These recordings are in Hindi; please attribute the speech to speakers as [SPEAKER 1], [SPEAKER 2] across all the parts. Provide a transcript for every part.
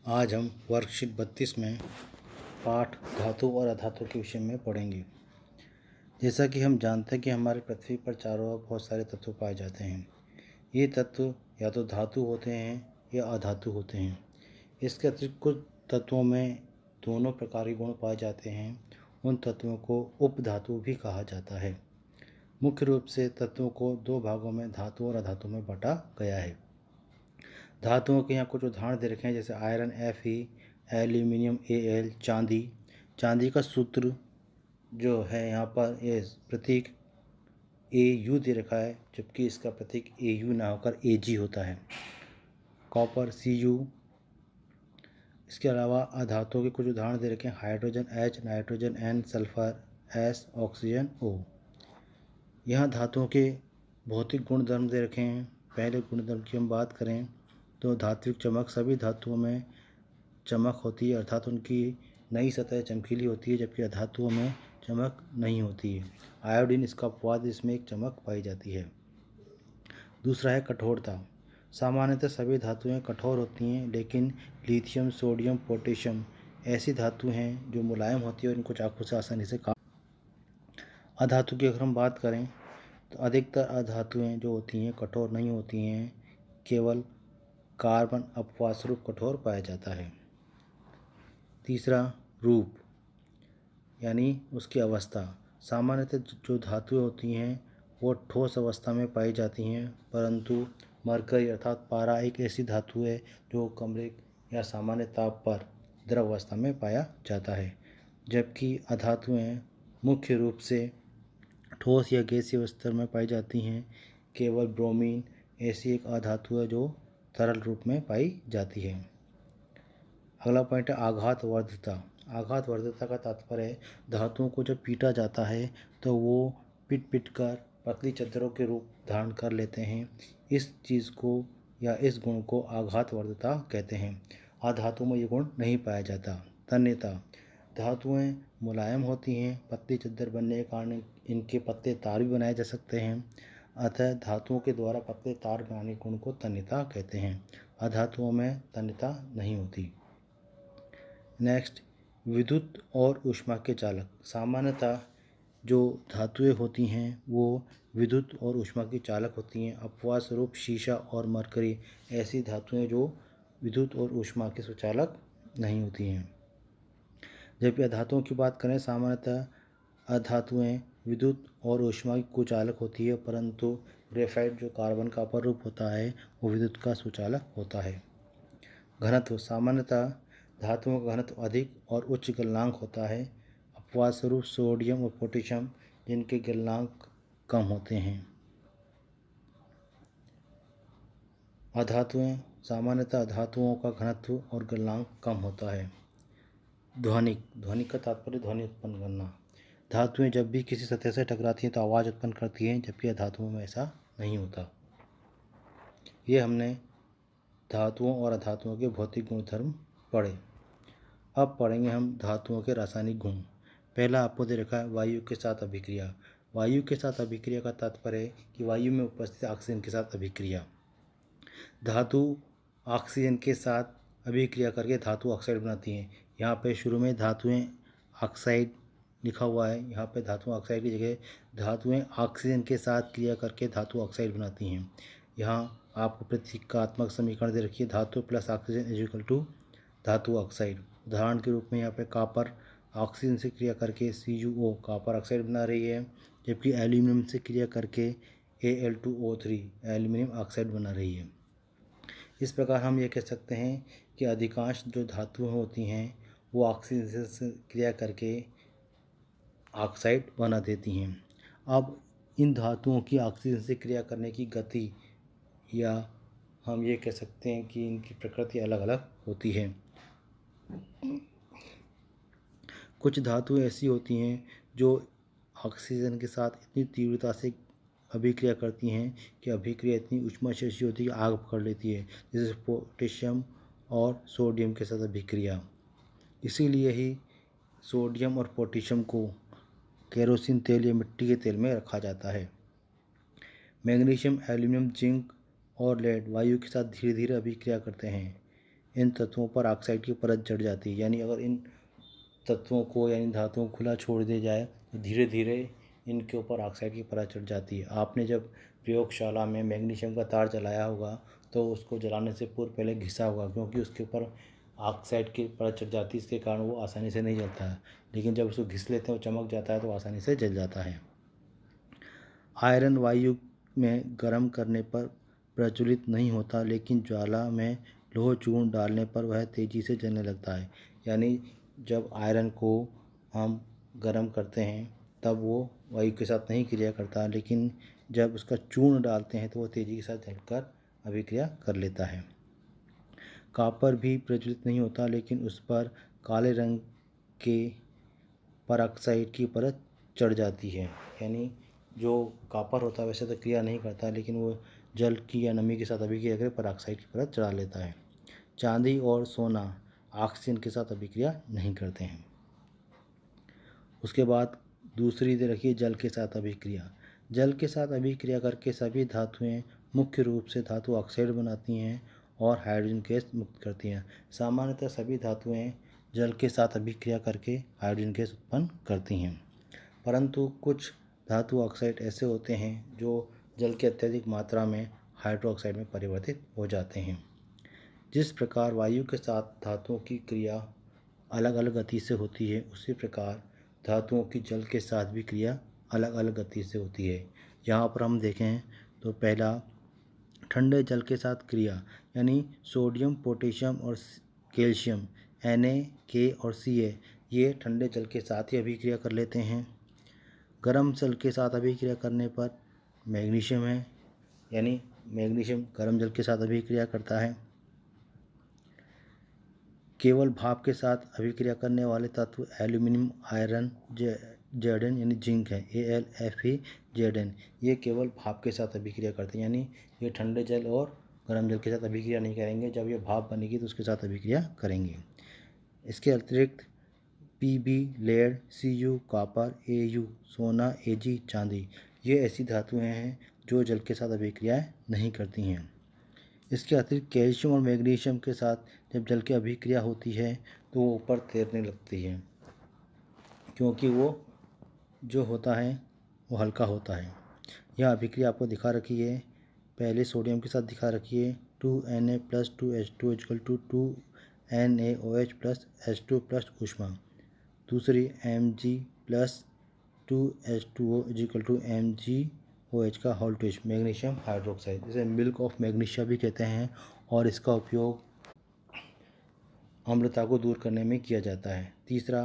[SPEAKER 1] आज हम वर्कशीट 32 में पाठ धातु और अधातु के विषय में पढ़ेंगे। जैसा कि हम जानते हैं कि हमारे पृथ्वी पर चारों ओर बहुत सारे तत्व पाए जाते हैं। ये तत्व या तो धातु होते हैं या अधातु होते हैं। इसके अतिरिक्त कुछ तत्वों में दोनों प्रकार के गुण पाए जाते हैं। उन तत्वों को उपधातु भी कहा जाता है। मुख्य रूप से तत्वों को दो भागों में धातु और अधातु में बांटा गया है। धातुओं के यहाँ कुछ उदाहरण दे रखे हैं, जैसे आयरन Fe, एल्यूमिनियम Al, चांदी का सूत्र जो है यहाँ पर ये प्रतीक Au दे रखा है, जबकि इसका प्रतीक Au ना होकर Ag होता है। Copper Cu। इसके अलावा अधातुओं के कुछ उदाहरण दे रखे हैं, hydrogen H, nitrogen N, sulphur S, oxygen O। यहाँ धातुओं के भौतिक गुणधर्म दे रखे हैं। पहले गुणधर्म की हम बात करें तो धात्विक चमक। सभी धातुओं में चमक होती है, अर्थात उनकी नई सतह चमकीली होती है, जबकि अधातुओं में चमक नहीं होती है। आयोडीन इसका अपवाद, इसमें एक चमक पाई जाती है। दूसरा है कठोरता। सामान्यतः सभी धातुएं कठोर होती हैं, लेकिन लिथियम, सोडियम, पोटेशियम ऐसी धातु हैं जो मुलायम होती है और इनको चाकू से आसानी से काट। अधातु की अगर हम बात करें तो अधिकतर अधातुएं जो होती हैं कठोर नहीं होती हैं, केवल कार्बन अपवाद स्वरूप कठोर पाया जाता है। तीसरा रूप यानी उसकी अवस्था। सामान्यतः जो धातुएं होती हैं वो ठोस अवस्था में पाई जाती हैं, परंतु मरकरी अर्थात पारा एक ऐसी धातु है जो कमरे या सामान्य ताप पर द्रव अवस्था में पाया जाता है। जबकि अधातुएं मुख्य रूप से ठोस या गैसीय अवस्था में पाई जाती हैं। केवल ब्रोमीन ऐसी एक अधातु है जो तरल रूप में पाई जाती है। अगला पॉइंट है आघात वर्धता। आघात वर्धता का तात्पर्य है धातुओं को जब पीटा जाता है तो वो पिट कर पतली चद्दरों के रूप धारण कर लेते हैं। इस चीज़ को या इस गुण को आघात वर्धता कहते हैं। अधातुओं में ये गुण नहीं पाया जाता। तन्यता। धातुएं मुलायम होती हैं, पतली चद्दर बनने के कारण इनके पतले तार भी बनाए जा सकते हैं, अतः धातुओं के द्वारा पतले तार बनाने के गुण को तन्यता कहते हैं। अधातुओं में तन्यता नहीं होती। नेक्स्ट, विद्युत और ऊष्मा के चालक। सामान्यतः जो धातुएं होती हैं वो विद्युत और ऊष्मा की चालक होती हैं। अपवाद स्वरूप शीशा और मरकरी ऐसी धातुएं जो विद्युत और ऊष्मा के सुचालक नहीं होती हैं। जबकि अधातुओं की बात करें, सामान्यतः अधातुएं विद्युत और ऊष्मा की कुचालक होती है, परंतु ग्रेफाइट जो कार्बन का अपर रूप होता है वो विद्युत का सुचालक होता है। घनत्व। सामान्यतः धातुओं का घनत्व अधिक और उच्च गलनांक होता है। अपवाद स्वरूप सोडियम और पोटेशियम जिनके गलनांक कम होते हैं। अधातुएं। सामान्यतः धातुओं का घनत्व और गलनांक कम होता है। ध्वनिक का तात्पर्य ध्वनि उत्पन्न करना। धातुएं जब भी किसी सतह से टकराती हैं तो आवाज़ उत्पन्न करती हैं, जबकि धातुओं में ऐसा नहीं होता। ये हमने धातुओं और अधातुओं के भौतिक गुणधर्म पढ़े। अब पढ़ेंगे हम धातुओं के रासायनिक गुण। पहला आपको दे रखा है वायु के साथ अभिक्रिया। वायु के साथ अभिक्रिया का तात्पर्य है कि वायु में उपस्थित ऑक्सीजन के साथ अभिक्रिया। धातु ऑक्सीजन के साथ अभिक्रिया करके धातु ऑक्साइड बनाती हैं। यहाँ पे शुरू में धातुएं ऑक्साइड लिखा हुआ है, यहाँ पे धातु ऑक्साइड की जगह धातुएं ऑक्सीजन के साथ क्रिया करके धातु ऑक्साइड बनाती हैं। यहाँ आपको प्रतीकात्मक समीकरण दे रखी है, धातु plus oxygen is equal to धातु ऑक्साइड। उदाहरण के रूप में यहाँ पे कॉपर ऑक्सीजन से क्रिया करके CuO कॉपर ऑक्साइड बना रही है, जबकि एल्यूमिनियम से क्रिया करके Al2O3 एल्यूमिनियम ऑक्साइड बना रही है। इस प्रकार हम ये कह सकते हैं कि अधिकांश जो धातुएं होती हैं वो ऑक्सीजन से क्रिया करके ऑक्साइड बना देती हैं। अब इन धातुओं की ऑक्सीजन से क्रिया करने की गति या हम ये कह सकते हैं कि इनकी प्रकृति अलग अलग होती है। कुछ धातुएं ऐसी होती हैं जो ऑक्सीजन के साथ इतनी तीव्रता से अभिक्रिया करती हैं कि अभिक्रिया इतनी ऊष्माशेषी होती है कि आग पकड़ लेती है, जैसे पोटेशियम और सोडियम के साथ अभिक्रिया। इसीलिए ही सोडियम और पोटेशियम को केरोसिन तेल या मिट्टी के तेल में रखा जाता है। मैग्नीशियम, एल्यूमिनियम, जिंक और लेड वायु के साथ धीरे धीरे अभिक्रिया करते हैं। इन तत्वों पर ऑक्साइड की परत चढ़ जाती है। यानी अगर इन तत्वों को यानी धातुओं को खुला छोड़ दिया जाए तो धीरे धीरे इनके ऊपर ऑक्साइड की परत चढ़ जाती है। आपने जब प्रयोगशाला में मैग्नीशियम का तार जलाया होगा तो उसको जलाने से पूर्व पहले घिसा होगा, क्योंकि उसके ऊपर ऑक्साइड की परत चढ़ जाती है, इसके कारण वो आसानी से नहीं जलता है। लेकिन जब उसको घिस लेते हैं वो चमक जाता है तो आसानी से जल जाता है। आयरन वायु में गर्म करने पर प्रज्वलित नहीं होता, लेकिन ज्वाला में लोह चूर्ण डालने पर वह तेज़ी से जलने लगता है। यानी जब आयरन को हम गर्म करते हैं तब वो वायु के साथ नहीं क्रिया करता, लेकिन जब उसका चूर्ण डालते हैं तो वो तेज़ी के साथ जलकर अभिक्रिया कर लेता है। कॉपर भी प्रज्वलित नहीं होता, लेकिन उस पर काले रंग के परऑक्साइड की परत चढ़ जाती है। यानी जो कॉपर होता है वैसे तो क्रिया नहीं करता, लेकिन वो जल की या नमी के साथ अभिक्रिया करके परऑक्साइड की परत चढ़ा लेता है। चांदी और सोना ऑक्सीजन के साथ अभिक्रिया नहीं करते हैं। उसके बाद दूसरी रखिए जल के साथ अभिक्रिया। जल के साथ अभिक्रिया करके सभी धातुएं मुख्य रूप से धातु ऑक्साइड बनाती हैं और हाइड्रोजन गैस मुक्त करती हैं। सामान्यतः सभी धातुएं जल के साथ अभिक्रिया करके हाइड्रोजन गैस उत्पन्न करती हैं, परंतु कुछ धातु ऑक्साइड ऐसे होते हैं जो जल की अत्यधिक मात्रा में हाइड्रोक्साइड में परिवर्तित हो जाते हैं। जिस प्रकार वायु के साथ धातुओं की क्रिया अलग अलग गति से होती है, उसी प्रकार धातुओं की जल के साथ भी क्रिया अलग अलग गति से होती है। यहाँ पर हम देखें तो पहला ठंडे जल के साथ क्रिया, यानी सोडियम, पोटेशियम और कैल्शियम Na, K और Ca ये ठंडे जल के साथ ही अभिक्रिया कर लेते हैं। गर्म जल के साथ अभिक्रिया करने पर मैग्नीशियम है, यानी मैग्नीशियम गर्म जल के साथ अभिक्रिया करता है। केवल भाप के साथ अभिक्रिया करने वाले तत्व एल्यूमिनियम, आयरन, Zn यानी जिंक है, AlFeZn, ये केवल भाप के साथ अभिक्रिया करते हैं। यानी ये ठंडे जल और गर्म जल के साथ अभिक्रिया नहीं करेंगे, जब ये भाप बनेगी तो उसके साथ अभिक्रिया करेंगे। इसके अतिरिक्त Pb lead, Cu copper, Au सोना, Ag चांदी, ये ऐसी धातुएं हैं जो जल के साथ अभिक्रियाएं नहीं करती हैं। इसके अतिरिक्त कैल्शियम और मैग्नीशियम के साथ जब जल की अभिक्रिया होती है तो वो ऊपर तैरने लगती है, क्योंकि वो जो होता है वो हल्का होता है। यह अभिक्रिया आपको दिखा रखी है। पहले सोडियम के साथ दिखा रखी है 2Na + 2H2 = 2NaOH + H2 + ऊष्मा। दूसरी Mg + 2H2O = MgOH का whole two H, magnesium hydroxide, जिसे मिल्क ऑफ मैग्नीशिया भी कहते हैं, और इसका उपयोग अम्लता को दूर करने में किया जाता है। तीसरा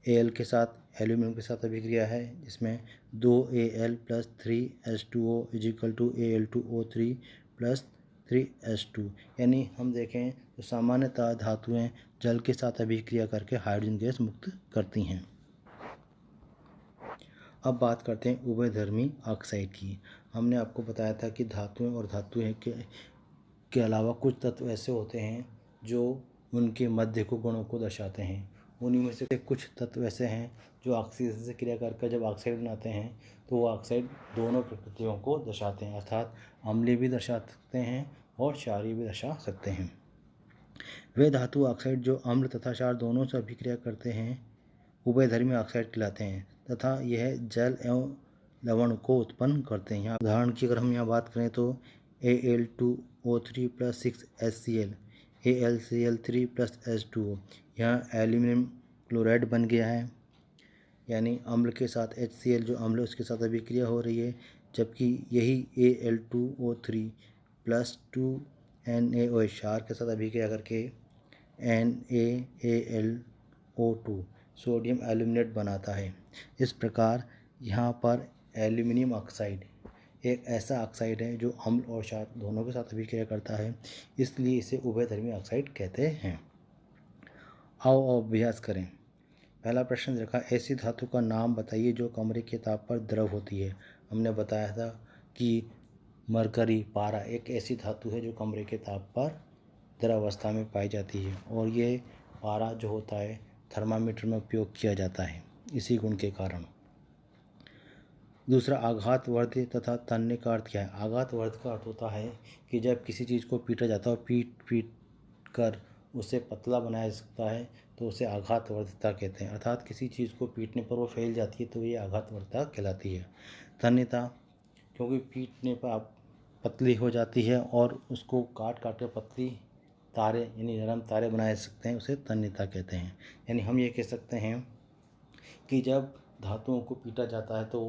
[SPEAKER 1] Al के साथ एल्यूमिनियम के साथ अभिक्रिया है, जिसमें 2Al + 3H2O = Al2O3 + 3H2। यानी हम देखें तो सामान्यतः धातुएं जल के साथ अभिक्रिया करके हाइड्रोजन गैस मुक्त करती हैं। अब बात करते हैं उभयधर्मी ऑक्साइड की। हमने आपको बताया था कि धातुएं और धातुएं के अलावा कुछ तत्व ऐसे होते हैं जो उनके मध्य को गुणों को दर्शाते हैं। उन्हीं में से कुछ तत्व ऐसे हैं जो ऑक्सीजन से क्रिया करके जब ऑक्साइड बनाते हैं तो वो ऑक्साइड दोनों प्रकृतियों को दर्शाते हैं, अर्थात अम्लीय भी दर्शा सकते हैं और क्षारीय भी दर्शा सकते हैं। वे धातु ऑक्साइड जो अम्ल तथा क्षार दोनों से अभिक्रिया करते हैं उभयधर्मी ऑक्साइड कहलाते हैं, तथा यह जल एवं लवण को उत्पन्न करते हैं। यहाँ उदाहरण की अगर हम यहाँ बात करें तो Al2O3 + 6HCl, AlCl3 + H2O, यहाँ एल्यूमिनियम क्लोराइड बन गया है, यानी अम्ल के साथ HCl जो अम्ल है उसके साथ अभिक्रिया हो रही है, जबकि यही Al2O3 + 2NaOH क्षार के साथ अभिक्रिया करके NaAlO2 सोडियम एल्यूमिनेट बनाता है। इस प्रकार यहाँ पर एल्यूमिनियम ऑक्साइड एक ऐसा ऑक्साइड है जो अम्ल और क्षार दोनों के साथ अभिक्रिया करता है, इसलिए इसे उभयधर्मी ऑक्साइड कहते हैं। आओ अभ्यास करें। पहला प्रश्न रखा, ऐसी धातु का नाम बताइए जो कमरे के ताप पर द्रव होती है। हमने बताया था कि मरकरी, पारा एक ऐसी धातु है जो कमरे के ताप पर द्रव अवस्था में पाई जाती है, और ये पारा जो होता है थर्मामीटर में उपयोग किया जाता है इसी गुण के कारण। दूसरा, आघातवर्ध तथा तन्य का अर्थ क्या है। आघातवर्ध का अर्थ होता है कि जब किसी चीज़ को पीटा जाता है और पीट कर उसे पतला बनाया जा सकता है तो उसे आघातवर्धकता कहते हैं। अर्थात किसी चीज़ को पीटने पर वो फैल जाती है तो ये आघातवर्धकता कहलाती है। तन्यता, क्योंकि पीटने पर आप पतली हो जाती है और उसको काट काट कर पतली तारे यानी नरम तारे बनाए जा सकते हैं, उसे तन्यता कहते हैं। यानी हम ये कह सकते हैं कि जब धातुओं को पीटा जाता है तो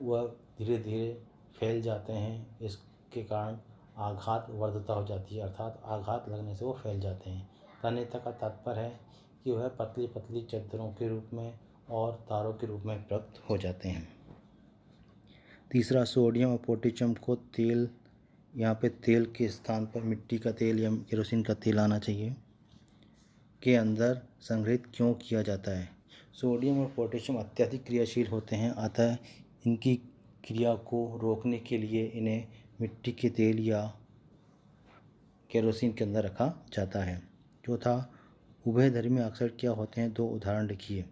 [SPEAKER 1] वह धीरे धीरे फैल जाते हैं, इसके कारण आघातवर्धकता हो जाती है, अर्थात आघात लगने से वो फैल जाते हैं। तन्यता का तात्पर्य है कि वह पतली पतली चद्दरों के रूप में और तारों के रूप में प्राप्त हो जाते हैं। तीसरा, सोडियम और पोटेशियम को तेल, यहाँ पे तेल के स्थान पर मिट्टी का तेल या केरोसिन का तेल आना चाहिए, के अंदर संग्रहित क्यों किया जाता है। सोडियम और पोटेशियम अत्यधिक क्रियाशील होते हैं, अतः इनकी क्रिया को रोकने के लिए इन्हें मिट्टी के तेल या केरोसिन के अंदर रखा जाता है। चौथा, उभयधर्मी ऑक्साइड क्या होते हैं, 2 उदाहरण लिखिए।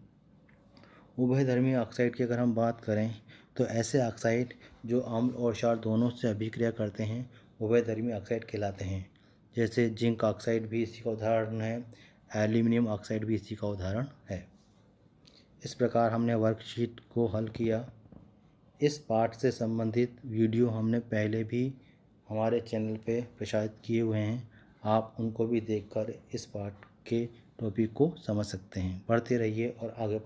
[SPEAKER 1] उभयधर्मी ऑक्साइड की अगर हम बात करें तो ऐसे ऑक्साइड जो अम्ल और क्षार दोनों से अभिक्रिया करते हैं उभयधर्मी ऑक्साइड कहलाते हैं। जैसे जिंक ऑक्साइड भी इसी का उदाहरण है, एल्यूमिनियम ऑक्साइड भी इसी का उदाहरण है। इस प्रकार हमने वर्कशीट को हल किया। इस पाठ से संबंधित वीडियो हमने पहले भी हमारे चैनल पे प्रसारित किए हुए हैं, आप उनको भी देखकर इस पाठ के टॉपिक को समझ सकते हैं। पढ़ते रहिए और आगे